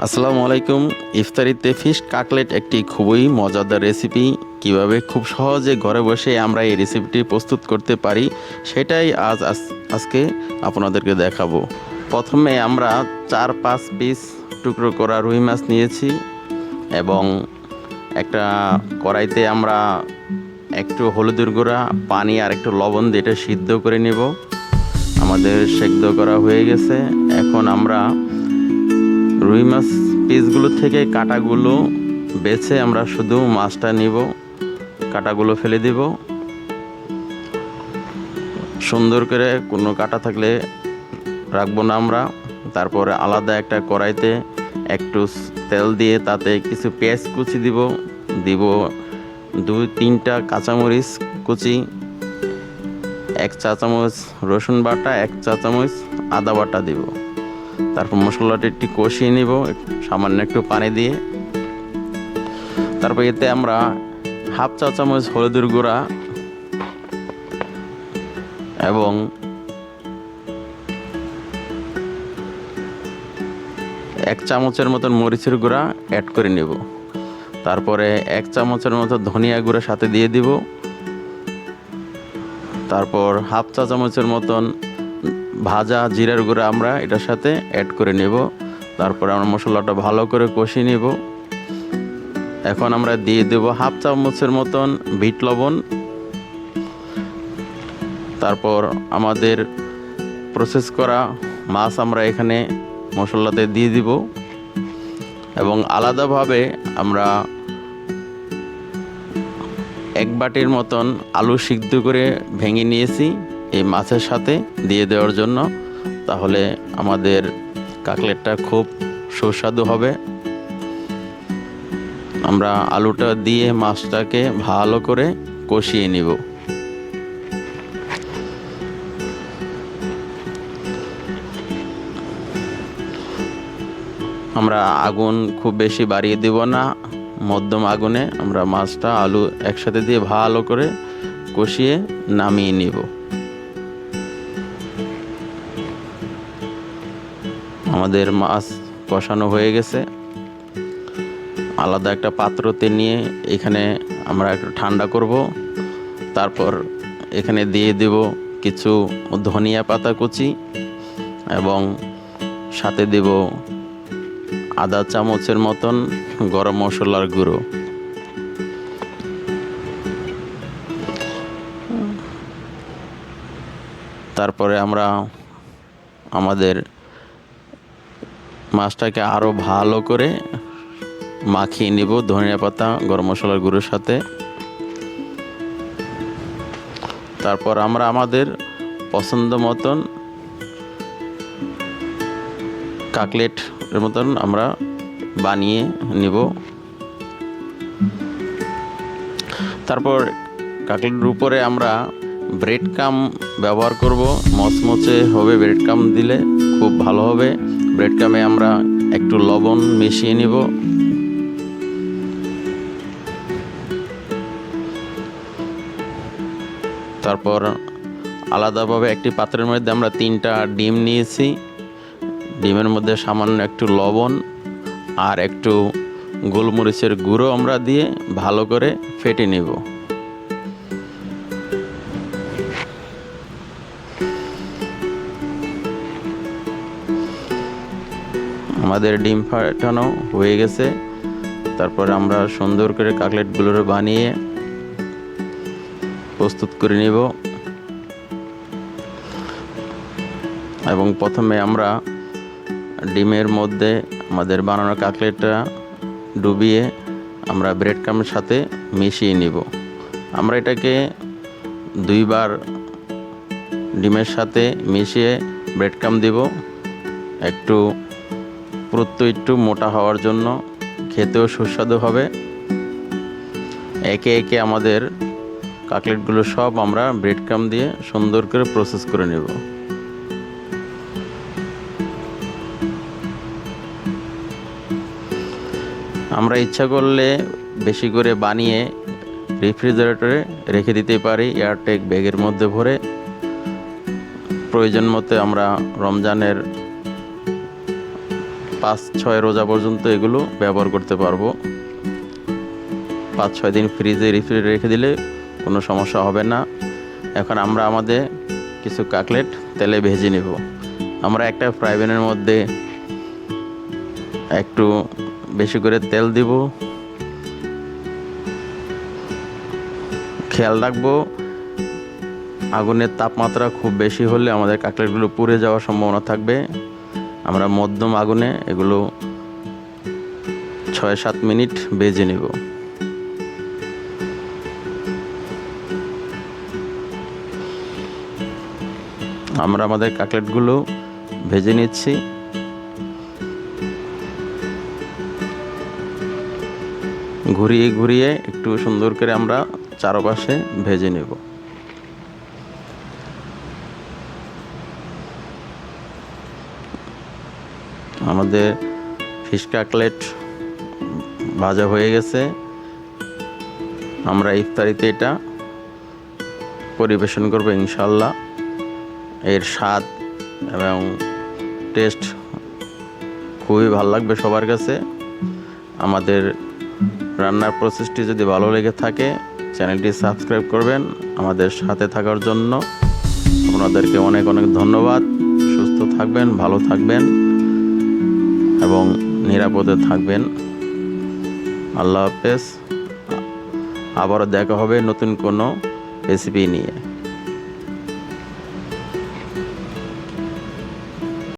আসসালামু আলাইকুম। ইফতারিতে fish cutlet একটি খুবই মজাদার রেসিপি। কিভাবে খুব সহজে ঘরে বসে আমরা এই রেসিপিটি প্রস্তুত করতে পারি সেটাই আজকে আপনাদেরকে দেখাবো। প্রথমে আমরা 4-5 পিস টুকরো করা রুই মাছ নিয়েছি এবং একটা কড়াইতে আমরা একটু হলুদের গুঁড়া, পানি আর একটু লবণ দিয়ে এটা সিদ্ধ করে নেব। আমাদের সেদ্ধ করা হয়ে গেছে। এখন আমরা রুই মাছ পিসগুলো থেকে কাঁটাগুলো বেছে আমরা শুধু মাছটা নিব, কাঁটাগুলো ফেলে দিব। সুন্দর করে কোনো কাঁটা থাকলে রাখবো না আমরা। তারপরে আলাদা একটা কড়াইতে একটু তেল দিয়ে তাতে কিছু পেঁয়াজ কুচি দিব 2-3টা কাঁচামরিচ কুচি, 1 চা চামচ রসুন বাটা, 1 চা চামচ আদা বাটা দিব। তারপর মশলাটা একটু কষিয়ে নিব সামান্য একটু পানি দিয়ে। তারপর এতে আমরা 1/2 চা চামচ হলুদের গুঁড়া এবং 1 চামচের মতন মরিচের গুঁড়া অ্যাড করে নেব। তারপরে 1 চামচের মতো ধনিয়া গুঁড়া সাথে দিয়ে দিব। তারপর 1/2 চা চামচের মতন ভাজা জিরার গুঁড়া আমরা এটার সাথে অ্যাড করে নেব। তারপরে আমরা মশলাটা ভালো করে কষিয়ে নেব। এখন আমরা দিয়ে দেব 1/2 চামচের মতন বিট লবণ। তারপর আমাদের প্রসেস করা মাছ আমরা এখানে মশলাতে দিয়ে দিব এবং আলাদাভাবে আমরা 1 বাটির মতন আলু সিদ্ধ করে ভেঙে নিয়েছি এই মাছের সাথে দিয়ে দেওয়ার জন্য। তাহলে আমাদের কাটলেটটা খুব সুস্বাদু হবে। আমরা আলুটা দিয়ে মাছটাকে ভালো করে কষিয়ে নিব। আমরা আগুন খুব বেশি বাড়িয়ে দেব না, মধ্যম আগুনে আমরা মাছটা আলু একসাথে দিয়ে ভালো করে কষিয়ে নামিয়ে নিব। আমাদের মাছ কষানো হয়ে গেছে। আলাদা একটা পাত্রতে নিয়ে এখানে আমরা একটু ঠান্ডা করব। তারপর এখানে দিয়ে দেব কিছু ধনিয়া পাতা কুচি এবং সাথে দেব আধা চামচের মতন গরম মশলার গুঁড়ো। তারপরে আমরা আমাদের মাছটাকে আরও ভালো করে মাখিয়ে নিব ধনিয়া পাতা গরম মশলার গুঁড়োর সাথে। তারপর আমরা আমাদের পছন্দ মতন কাটলেট এর মতন আমরা বানিয়ে নিব। তারপর কাটলেটের উপরে আমরা ব্রেড ক্রাম্ব ব্যবহার করব। মচমচে হবে ব্রেড ক্রাম্ব দিলে, খুব ভালো হবে। ব্রেড ক্রাম্বে আমরা একটু লবণ মিশিয়ে নিব। তারপর আলাদাভাবে একটি পাত্রের মধ্যে আমরা 3টা ডিম নিয়েছি। ডিমের মধ্যে সামান্য একটু লবণ আর একটু গোলমরিচের গুঁড়ো আমরা দিয়ে ভালো করে ফেটে নেব। আমাদের ডিম ফাটানো হয়ে গেছে। তারপর আমরা সুন্দর করে কাটলেটগুলো বানিয়ে প্রস্তুত করে নেব এবং প্রথমে আমরা ডিমের মধ্যে আমাদের বানানো কাটলেটটা ডুবিয়ে আমরা ব্রেড ক্রাম্বের সাথে মিশিয়ে নিব। আমরা এটাকে 2 বার ডিমের সাথে মিশিয়ে ব্রেড ক্রাম্ব দেব, একটু পুরুত্ব একটু মোটা হওয়ার জন্য, খেতেও সুস্বাদু হবে। একে একে আমাদের কাটলেটগুলো সব আমরা ব্রেড ক্রাম্ব দিয়ে সুন্দর করে প্রসেস করে নেব। আমরা ইচ্ছা করলে বেশি করে বানিয়ে রেফ্রিজারেটরে রেখে দিতে পারি, এয়ারটাইট ব্যাগের মধ্যে ভরে। প্রয়োজন মতো আমরা রমজানের 5-6 রোজা পর্যন্ত এগুলো ব্যবহার করতে পারবো। 5-6 দিন ফ্রিজে রিফ্রিজারেটরে রেখে দিলে কোনো সমস্যা হবে না। এখন আমরা আমাদের কিছু কাটলেট তেলে ভেজে নেব। আমরা একটা ফ্রাই প্যানের মধ্যে একটু বেশি করে তেল দিব। খেয়াল রাখবো আগুনের তাপমাত্রা খুব বেশি হলে আমাদের কাটলেটগুলো পুড়ে যাওয়ার সম্ভাবনা থাকবে। আমরা মধ্যম আগুনে এগুলো 6-7 মিনিট ভেজে নেব। আমরা আমাদের কাটলেটগুলো ভেজে নিচ্ছি। ঘুরিয়ে ঘুরিয়ে একটু সুন্দর করে আমরা চারপাশে ভেজে নেব। আমাদের ফিশ কাটলেট ভাজা হয়ে গেছে। আমরা ইফতারিতে এটা পরিবেশন করব ইনশাল্লাহ। এর স্বাদ এবং টেস্ট খুবই ভালো লাগবে সবার কাছে। আমাদের রান্নার প্রসেসটি যদি ভালো লেগে থাকে চ্যানেলটি সাবস্ক্রাইব করবেন। আমাদের সাথে থাকার জন্য আপনাদেরকে অনেক অনেক ধন্যবাদ। সুস্থ থাকবেন, ভালো থাকবেন এবং নিরাপদে থাকবেন। আল্লাহ হাফেজ। আবারও দেখা হবে নতুন কোনো রেসিপি নিয়ে।